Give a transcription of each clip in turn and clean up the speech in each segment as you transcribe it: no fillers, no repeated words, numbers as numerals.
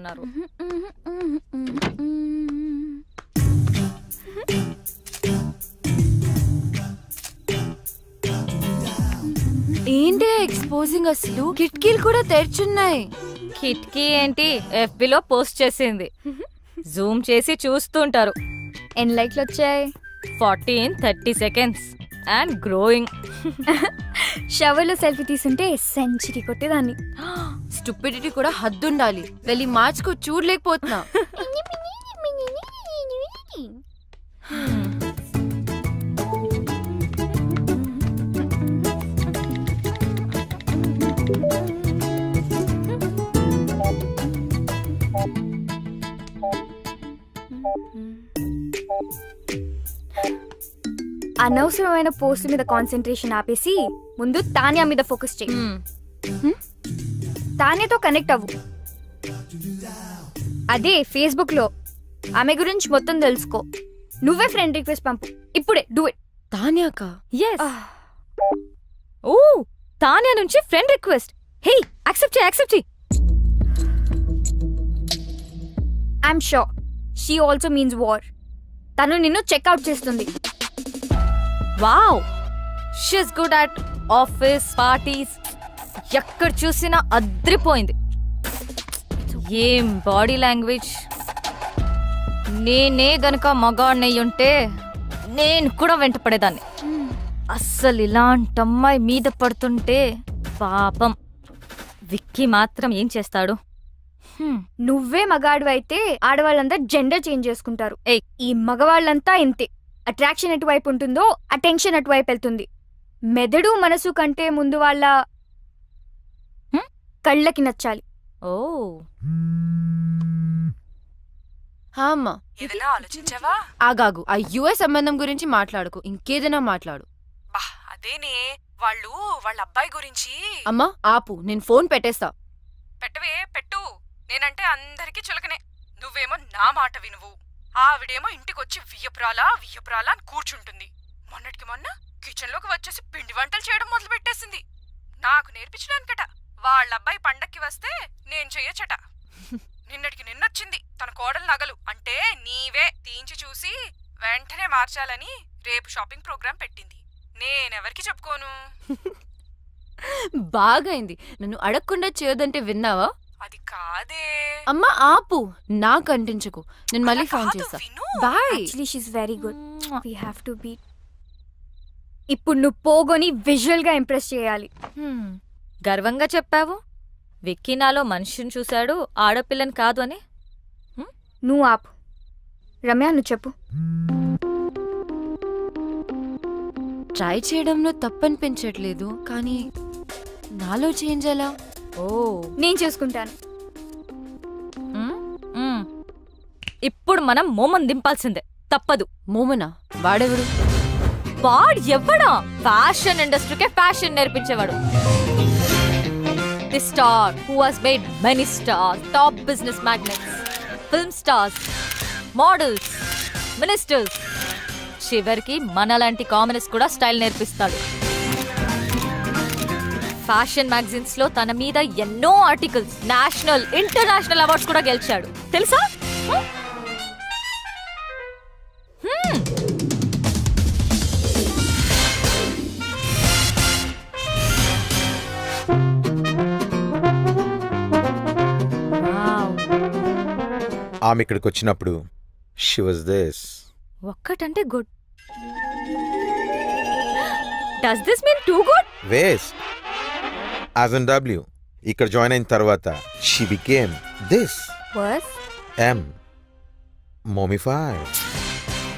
ఉన్నారు. ఏంటి ఎక్స్పోజింగ్ అసలు కిటికీలు కూడా తెరిచున్నాయి. కిటికీ ఏంటి FBలో పోస్ట్ చేసింది. జూమ్ చేసి చూస్తుంటారు. ఎన్ని లైక్లు వచ్చాయి? 40 in 30 seconds అండ్ గ్రోయింగ్. షవర్లో సెల్ఫీ తీసుంటే సెంచరీ కొట్టేదాన్ని. స్టూపిడిటీ కూడా హద్దుండాలి. వెళ్ళి మార్చుకో, చూడలేకపోతున్నా. అనవసరమైన పోస్ట్ మీద కాన్సన్ట్రేషన్ ఆపేసి ముందు తాన్యా మీద ఫోకస్ చేయి. తాన్యాతో కనెక్ట్ అవ్వు. అదే ఫేస్బుక్ లో ఆమె గురించి మొత్తం తెలుసుకో. నువ్వే ఫ్రెండ్ రిక్వెస్ట్ పంపు ఇప్పుడే. Do it. తాన్యాక yes ఓ తాన్యా నుంచి ఫ్రెండ్ రిక్వెస్ట్. హే యాక్సెప్ట్ చేయి. I'm sure she also means war. తను నిన్ను చెక్అవుట్ చేస్తుంది. Wow she's good at office parties. ఎక్కడ చూసినా అద్రిపోయింది. ఏం బాడీ లాంగ్వేజ్. నేనే గనక మగాడినయ్యుంటే నేను కూడా వెంట పడేదాన్ని. అస్సలు ఇలాంటి అమ్మాయి మీద పడుతుంటే పాపం. విక్కీ మాత్రం ఏం చేస్తాడు? నువ్వే మగాడు అయితే ఆడవాళ్ళంతా జెండర్ చేంజ్ చేసుకుంటారు. ఏయ్ ఈ మగవాళ్ళంతా ఇంతే. అట్రాక్షన్ ఎటువైపు ఉంటుందో అటెన్షన్ అటువైపు వెళ్తుంది. మెదడు మనసు కంటే ముందు వాళ్ళ కళ్ళకి నచ్చాలి. ఓ అమ్మా, ఏదైనా ఆలోచించావా? ఆగాగు. ఆ యుఎస్ సంబంధం గురించి మాట్లాడుకో. ఇంకేదైనా మాట్లాడు. బా అదేనే వాళ్ళు వాళ్ళ అబ్బాయి గురించి. అమ్మా ఆపు, నేను ఫోన్ పెట్టేస్తా. పెట్టవే పెట్టు. నేనంటే అందరికీ చులకనే. నువ్వేమో నా మాట వినువు. ఆవిడేమో ఇంటికొచ్చి వియ్యపురాలా అని కూర్చుంటుంది. మొన్నటికి మొన్న కిచెన్లోకి వచ్చేసి పిండి వంటలు చేయడం మొదలు పెట్టేసింది. నాకు నేర్పించడానికట. వాళ్ళబ్బాయి పండక్కి వస్తే నేను చెయ్యొచ్చట. నిన్నటికి నిన్నొచ్చింది తన కోడలు నగలు అంటే నీవే తీయించి చూసి వెంటనే మార్చాలని రేపు షాపింగ్ ప్రోగ్రాం పెట్టింది. నేనెవరికి చెప్పుకోను. బాగైంది. నన్ను అడగకుండా చేయొద్దంటే విన్నావా? అది కాదే. అమ్మా ఆపు, నాకు అంటించకు. నేను మళ్ళీ అలా ఫోన్ కాదు, చేస్తా. విను. Bye. Actually she's very good. We have to be. ఇప్పుడు నువ్వు పోగొని విజువల్ గా ఇంప్రెస్ చేయాలి. గర్వంగా చెప్పావు. విక్కీ నాలో మనిషిని చూశాడు, ఆడపిల్లని కాదు అని. నువ్వు ఆపు. రమ్య నువ్వు చెప్పు. ట్రై చేయడంలో తప్పనిపించట్లేదు, కానీ నాలో చేంజ్ ఎలా? ఓ నేను చూసుకుంటాను. ఇప్పుడు మనం మోమన్ దింపాల్సిందే, తప్పదు. మోమనా? వాడెవడు? వాడ్ ఎవ్వడా? ఫ్యాషన్ ఇండస్ట్రీకే ఫ్యాషన్ నేర్పించేవాడు. The star who has made many stars, top business magnates, film stars, models, ministers, చివరికి మనలాంటి కామనర్స్ కూడా స్టైల్ నేర్పిస్తాడు. ఫ్యాషన్ మ్యాగజైన్స్ లో తన మీద ఎన్నో ఆర్టికల్స్, నేషనల్ ఇంటర్నేషనల్ అవార్డ్స్ కూడా గెలిచాడు, తెలుసా? ఆమె ఇక్కడికి వచ్చినప్పుడు షీ వాజ్ దిస్. ఒక్కటంటే good. Does this mean too good? Waste. As N W ఇక్కడ జాయిన్ అయిన తర్వాత she became this. Worse M mummified.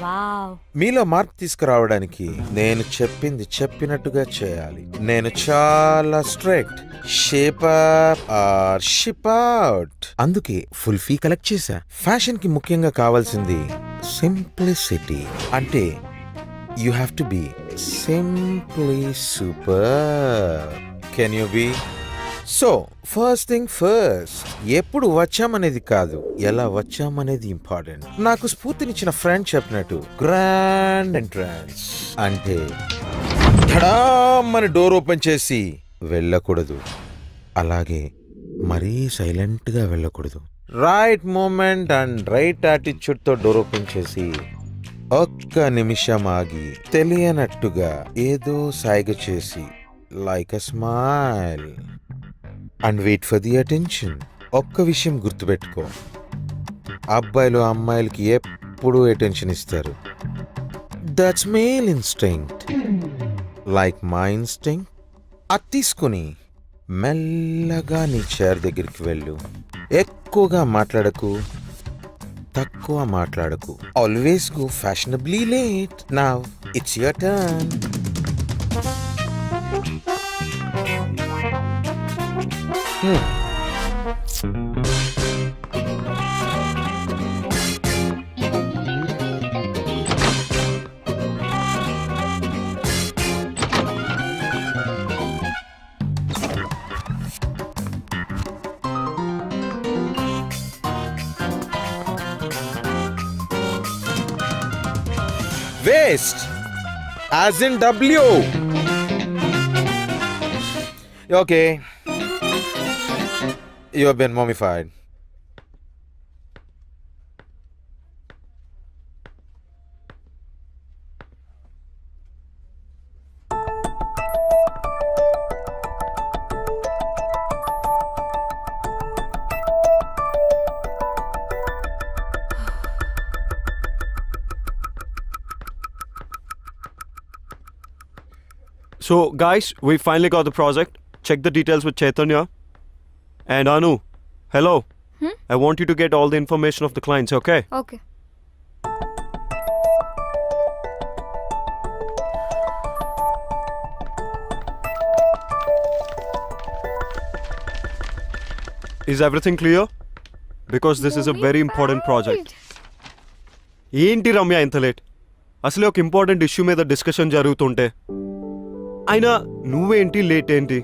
Wow. మీలో మార్పు తీసుకురావడానికి నేను చెప్పింది చెప్పినట్టుగా చేయాలి. నేను చాలా strict. Shape up or ship out. అందుకే ఫుల్ ఫీ కలెక్ట్ చేశా. ఫ్యాషన్ కి ముఖ్యంగా కావాల్సింది సింప్లిసిటీ. అంటే you have to be simply super. Can you be? So first thing first, ఎప్పుడు వచ్చామనేది కాదు, ఎలా వచ్చామనేది ఇంపార్టెంట్. నాకు స్ఫూర్తినిచ్చిన ఫ్రెండ్ చెప్పినట్టు గ్రాండ్ ఎంట్రన్స్ అంటే ధడామని డోర్ ఓపెన్ చేసి వెళ్ళకూడదు, అలాగే మరీ సైలెంట్గా వెళ్ళకూడదు. రైట్ మూమెంట్ అండ్ రైట్ యాటిట్యూడ్తో డోర్ ఓపెన్ చేసి ఒక్క నిమిషం ఆగి తెలియనట్టుగా ఏదో సాయిగ చేసి like a smile and wait for the attention. ఒక్క విషయం గుర్తుపెట్టుకో, అబ్బాయిలు అమ్మాయిలకి ఎప్పుడూ అటెన్షన్ ఇస్తారు. That's male instinct like my instinct. అది తీసుకుని మెల్లగా నీ చైర్ దగ్గరికి వెళ్ళు. ఎక్కువగా మాట్లాడకు, తక్కువ మాట్లాడకు. Always go fashionably late. Now it's your turn. Waste, as in W. Okay, you have been mummified. So, guys, we finally got the project. Check the details with Chaitanya. And Anu, hello. I want you to get all the information of the clients, okay? Okay. Is everything clear? Because this is a very important project. ఏంటి రమ్య ఇంత late? అసలే ఒక important issue మీద discussion జరుగుతుంటే అయినా నువ్వేంటి late ఏంటి?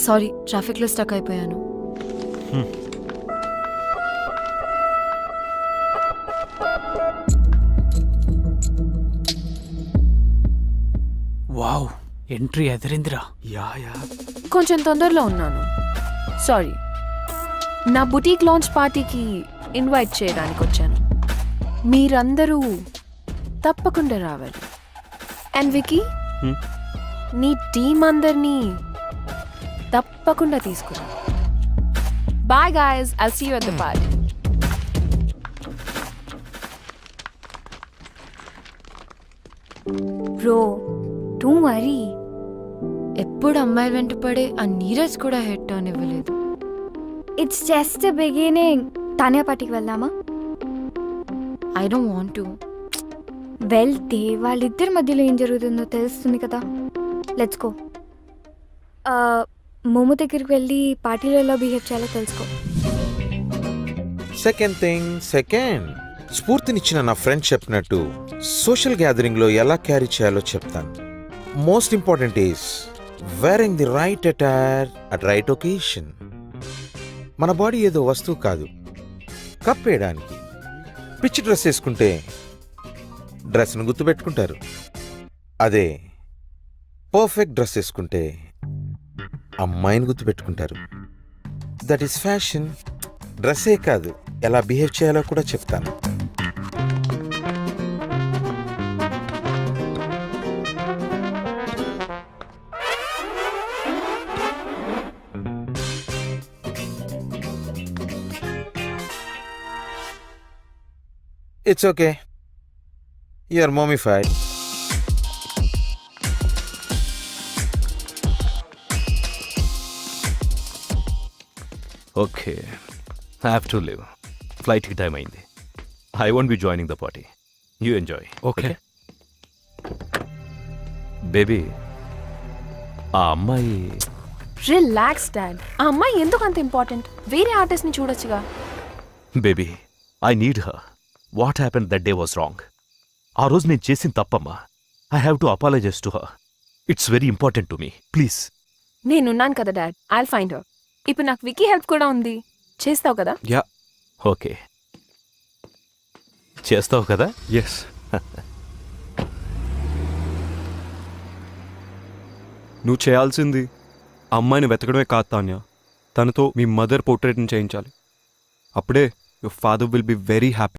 Sorry, traffic లో స్టక్ అయిపోయాను. వావ్, ఎంట్రీ ఎదిరిందిరా. యా కొంచెం తొందరలో ఉన్నాను. సారీ. నా బుటీక్ లాంచ్ పార్టీకి ఇన్వైట్ చేయడానికి వచ్చాను. మీరందరూ తప్పకుండా రావాలి. అండ్ వికీ, నీ టీం అందరినీ తప్పకుండా తీసుకురా. Bye guys, I'll see you at the party. Bro, don't worry. ఎప్పుడు అమ్మాయి వెంట పడే ఆ నీరజ్ కూడా హెడ్ టర్న్ ఇవ్వలేదు. It's just beginning. తానే పార్టీకి వెళ్దామా? I don't want to. వెళ్తే వాళ్ళిద్దరి మధ్యలో ఏం జరుగుతుందో తెలుస్తుంది కదా. Let's go. మోమో దగ్గరికి వెళ్ళి పార్టీలో ఎలా బిహేవ్ చేయాలో తెలుసుకో. సెకండ్ స్ఫూర్తినిచ్చిన నా ఫ్రెండ్ చెప్పినట్టు సోషల్ గ్యాదరింగ్ లో ఎలా క్యారీ చేయాలో చెప్తాను. Most important is wearing the right attire at right occasion. మన బాడీ ఏదో వస్తువు కాదు, కప్పేయడానికి. పిచ్చి డ్రెస్ వేసుకుంటే డ్రెస్ను గుర్తుపెట్టుకుంటారు. అదే పర్ఫెక్ట్ డ్రెస్ వేసుకుంటే అమ్మాయిని గుర్తుపెట్టుకుంటారు. That is fashion. డ్రెస్సే కాదు, ఎలా బిహేవ్ చేయాలో కూడా చెప్తాను. It's okay. You're mummified. Okay, I have to leave. Flight ki time అయింది. I won't be joining the party. You enjoy. Okay. Baby, ఆ అమ్మాయి రిలాక్స్ డాడ్. ఆ అమ్మాయి ఎందుకు అంత ఇంపార్టెంట్? వేరే ఆర్టిస్ట్ ని చూడొచ్చుగా. Baby, I need her. What happen that day was wrong. ఆ రోజు నేను చేసిన తప్పమ్మా. I have to apologize to her. It's very important to me. Please. నేనున్నాను కదా డాడ్, ఐల్ ఫైండ్ హర్. ఇప్పుడు నాకు వికీ హెల్ప్ కూడా ఉంది. చేస్తావు కదా? యా. ఓకే, చేస్తావు కదా? ఎస్. నువ్వు చేయాల్సింది అమ్మాయిని వెతకడమే కాదు తాన్య, తనతో మీ మదర్ పోర్ట్రేట్ని చేయించాలి. అప్పుడే your father will be very happy.